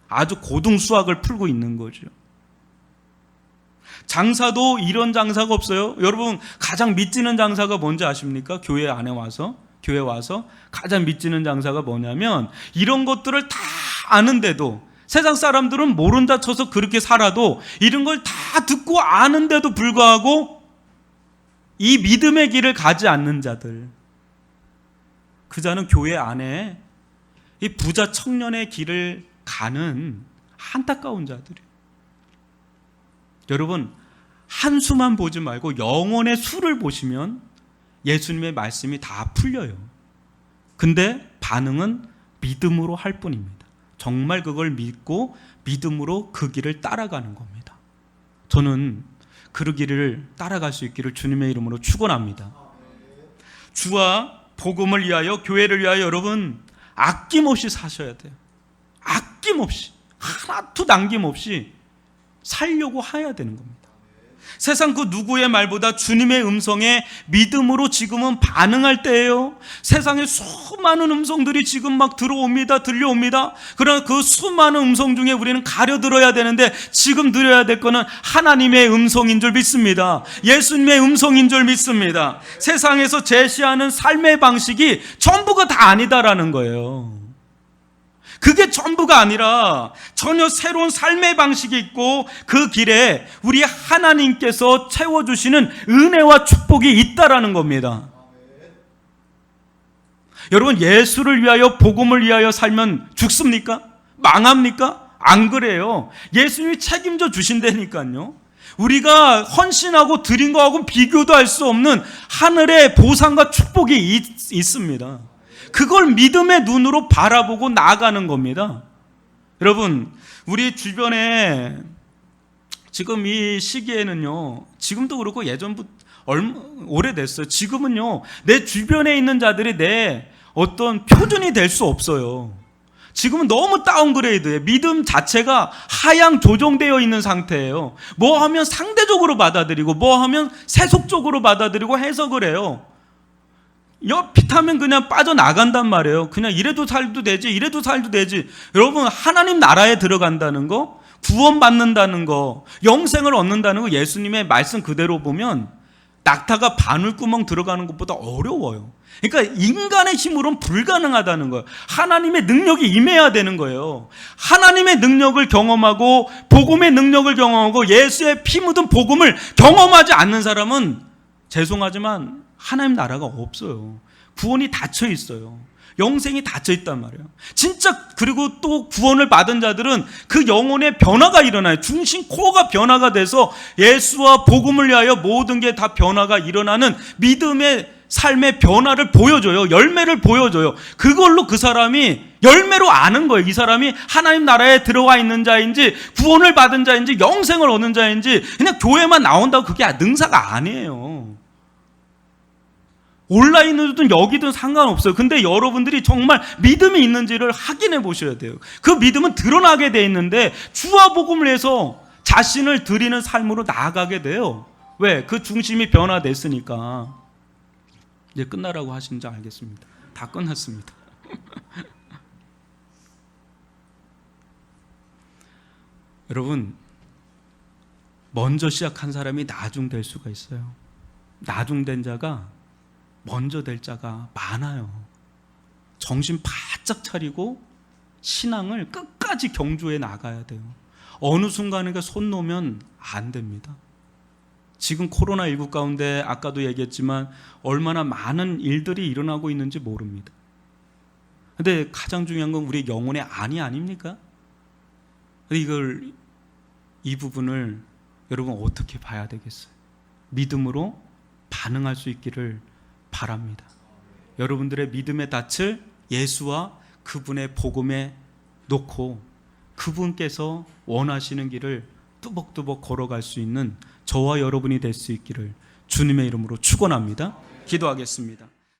아주 고등수학을 풀고 있는 거죠. 장사도 이런 장사가 없어요. 여러분 가장 믿지는 장사가 뭔지 아십니까? 교회 와서 가장 믿지는 장사가 뭐냐면 이런 것들을 다 아는데도 세상 사람들은 모른다 쳐서 그렇게 살아도 이런 걸 다 듣고 아는데도 불구하고 이 믿음의 길을 가지 않는 자들, 그 자는 교회 안에 이 부자 청년의 길을 가는 안타까운 자들이에요. 여러분 한수만 보지 말고 영혼의 수를 보시면 예수님의 말씀이 다 풀려요. 근데 반응은 믿음으로 할 뿐입니다. 정말 그걸 믿고 믿음으로 그 길을 따라가는 겁니다. 저는 그 길을 따라갈 수 있기를 주님의 이름으로 축원합니다. 주와 복음을 위하여, 교회를 위하여 여러분 아낌없이 사셔야 돼요. 아낌없이, 하나도 남김없이 살려고 해야 되는 겁니다. 세상 그 누구의 말보다 주님의 음성에 믿음으로 지금은 반응할 때예요. 세상에 수많은 음성들이 지금 막 들려옵니다. 그러나 그 수많은 음성 중에 우리는 가려들어야 되는데 지금 들어야 될 거는 하나님의 음성인 줄 믿습니다. 예수님의 음성인 줄 믿습니다. 세상에서 제시하는 삶의 방식이 전부가 다 아니다라는 거예요. 그게 전부가 아니라 전혀 새로운 삶의 방식이 있고 그 길에 우리 하나님께서 채워주시는 은혜와 축복이 있다라는 겁니다. 여러분 예수를 위하여 복음을 위하여 살면 죽습니까? 망합니까? 안 그래요. 예수님이 책임져 주신다니까요. 우리가 헌신하고 드린 거하고 비교도 할 수 없는 하늘의 보상과 축복이 있습니다. 그걸 믿음의 눈으로 바라보고 나아가는 겁니다. 여러분 우리 주변에 지금 이 시기에는요, 지금도 그렇고 예전부터 오래됐어요. 지금은요 내 주변에 있는 자들이 내 어떤 표준이 될 수 없어요. 지금은 너무 다운그레이드예요. 믿음 자체가 하향 조정되어 있는 상태예요. 뭐 하면 상대적으로 받아들이고 뭐 하면 세속적으로 받아들이고 해석을 해요. 옆핏하면 그냥 빠져나간단 말이에요. 그냥 이래도 살도 되지, 이래도 살도 되지. 여러분 하나님 나라에 들어간다는 거, 구원받는다는 거, 영생을 얻는다는 거 예수님의 말씀 그대로 보면 낙타가 바늘구멍 들어가는 것보다 어려워요. 그러니까 인간의 힘으로는 불가능하다는 거예요. 하나님의 능력이 임해야 되는 거예요. 하나님의 능력을 경험하고 복음의 능력을 경험하고 예수의 피 묻은 복음을 경험하지 않는 사람은 죄송하지만 하나님 나라가 없어요. 구원이 닫혀 있어요. 영생이 닫혀 있단 말이에요. 진짜 그리고 또 구원을 받은 자들은 그 영혼의 변화가 일어나요. 중심 코어가 변화가 돼서 예수와 복음을 위하여 모든 게 다 변화가 일어나는 믿음의 삶의 변화를 보여줘요. 열매를 보여줘요. 그걸로 그 사람이 열매로 아는 거예요. 이 사람이 하나님 나라에 들어와 있는 자인지 구원을 받은 자인지 영생을 얻는 자인지 그냥 교회만 나온다고 그게 능사가 아니에요. 온라인으로든 여기든 상관없어요. 근데 여러분들이 정말 믿음이 있는지를 확인해 보셔야 돼요. 그 믿음은 드러나게 돼 있는데 주와 복음을 해서 자신을 드리는 삶으로 나아가게 돼요. 왜? 그 중심이 변화됐으니까. 이제 끝나라고 하시는지 알겠습니다. 다 끝났습니다. 여러분 먼저 시작한 사람이 나중될 수가 있어요. 나중된 자가 먼저 될 자가 많아요. 정신 바짝 차리고 신앙을 끝까지 경주해 나가야 돼요. 어느 순간에 손 놓으면 안 됩니다. 지금 코로나19 가운데 아까도 얘기했지만 얼마나 많은 일들이 일어나고 있는지 모릅니다. 근데 가장 중요한 건 우리 영혼의 안이 아닙니까? 근데 이 부분을 여러분 어떻게 봐야 되겠어요? 믿음으로 반응할 수 있기를 바랍니다. 여러분들의 믿음의 닻을 예수와 그분의 복음에 놓고 그분께서 원하시는 길을 뚜벅뚜벅 걸어갈 수 있는 저와 여러분이 될 수 있기를 주님의 이름으로 축원합니다. 기도하겠습니다.